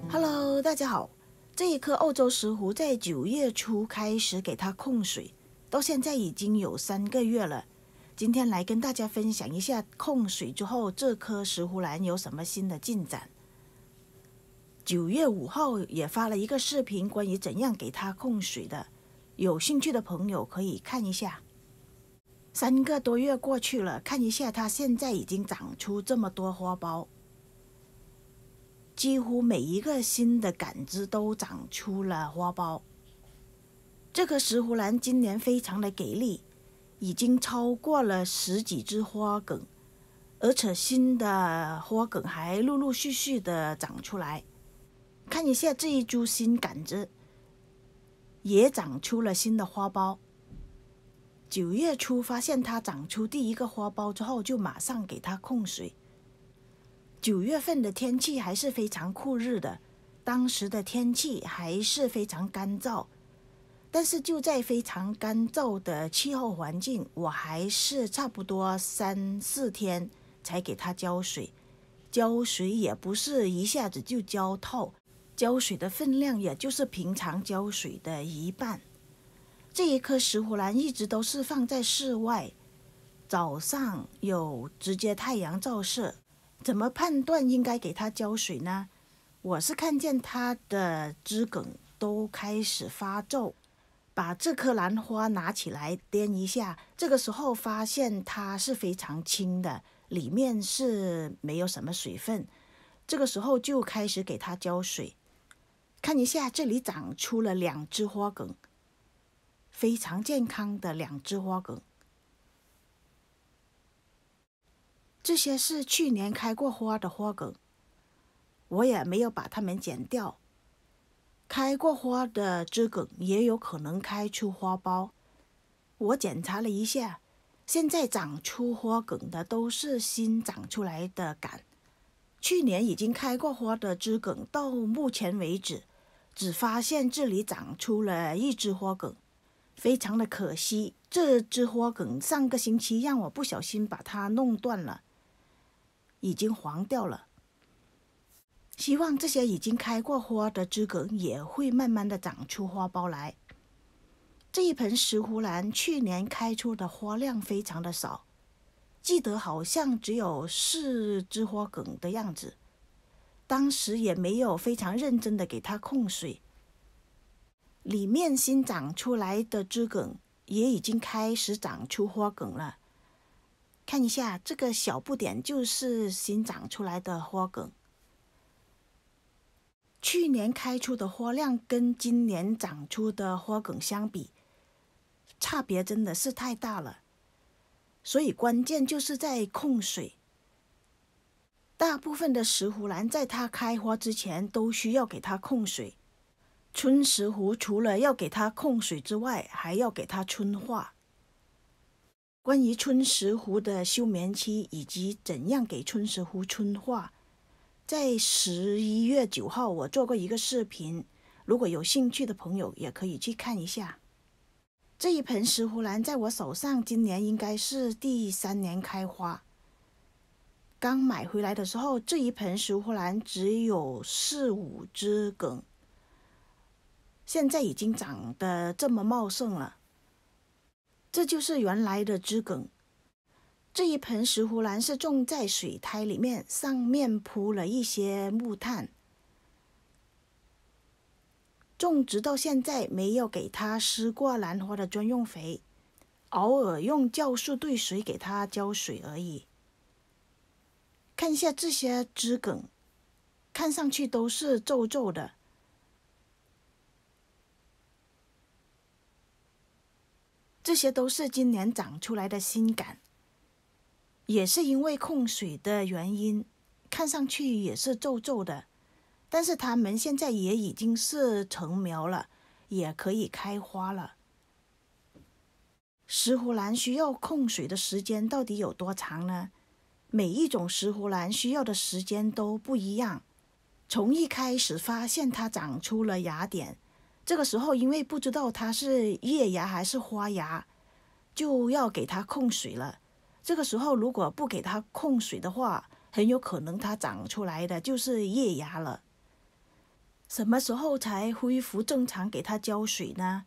Hello， 大家好。这一棵欧洲石斛在9月初开始给它控水，到现在已经有3个月了。今天来跟大家分享一下控水之后这棵石斛兰有什么新的进展。9月5号也发了一个视频，关于怎样给它控水的，有兴趣的朋友可以看一下。3个多月过去了，看一下它现在已经长出这么多花苞。几乎每一个新的杆子都长出了花苞。这棵石斛兰今年非常的给力，已经超过了10几只花梗，而且新的花梗还陆陆续续的长出来。看一下这一株新杆子，也长出了新的花苞。9月初发现它长出第一个花苞之后，就马上给它控水。9月份的天气还是非常酷热的，当时的天气还是非常干燥，但是就在非常干燥的气候环境，我还是差不多3、4天才给它浇水。浇水也不是一下子就浇透，浇水的分量也就是平常浇水的1半。这一棵石斛兰一直都是放在室外，早上有直接太阳照射。怎么判断应该给它浇水呢？我是看见它的枝梗都开始发皱，把这颗兰花拿起来掂一下，这个时候发现它是非常轻的，里面是没有什么水分，这个时候就开始给它浇水。看一下，这里长出了2只花梗，非常健康的2只花梗。这些是去年开过花的花梗，我也没有把它们剪掉。开过花的枝梗也有可能开出花苞，我检查了一下，现在长出花梗的都是新长出来的杆。去年已经开过花的枝梗，到目前为止只发现这里长出了1只花梗，非常的可惜。这只花梗上个星期让我不小心把它弄断了，已经黄掉了。希望这些已经开过花的枝梗也会慢慢的长出花苞来。这一盆石斛兰去年开出的花量非常的少，记得好像只有4只花梗的样子，当时也没有非常认真的给它控水。里面新长出来的枝梗也已经开始长出花梗了。看一下这个小不点就是新长出来的花梗。去年开出的花量跟今年长出的花梗相比，差别真的是太大了，所以关键就是在控水。大部分的石斛兰在它开花之前都需要给它控水。春石斛除了要给它控水之外，还要给它春化。关于春石斛的休眠期以及怎样给春石斛春化，在11月9号我做过一个视频，如果有兴趣的朋友也可以去看一下。这一盆石斛兰在我手上今年应该是第3年开花。刚买回来的时候，这一盆石斛兰只有4、5只梗，现在已经长得这么茂盛了。这就是原来的枝梗。这一盆石斛兰是种在水苔里面，上面铺了一些木炭。种植到现在没有给它施过兰花的专用肥，偶尔用酵素兑水给它浇水而已。看一下这些枝梗，看上去都是皱皱的。这些都是今年长出来的新杆，也是因为控水的原因，看上去也是皱皱的，但是它们现在也已经是成苗了，也可以开花了。石斛兰需要控水的时间到底有多长呢？每一种石斛兰需要的时间都不一样。从一开始发现它长出了芽点，这个时候因为不知道它是叶芽还是花芽，就要给它控水了。这个时候如果不给它控水的话，很有可能它长出来的就是叶芽了。什么时候才恢复正常给它浇水呢？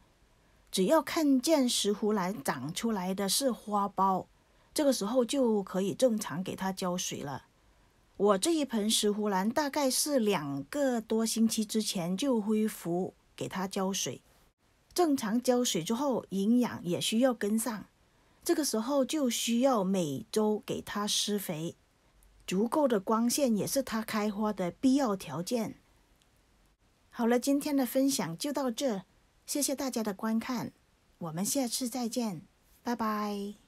只要看见石斛兰长出来的是花苞，这个时候就可以正常给它浇水了。我这一盆石斛兰大概是2个多星期之前就恢复给它浇水。正常浇水之后，营养也需要跟上，这个时候就需要每周给它施肥，足够的光线也是它开花的必要条件。好了，今天的分享就到这，谢谢大家的观看，我们下次再见，拜拜。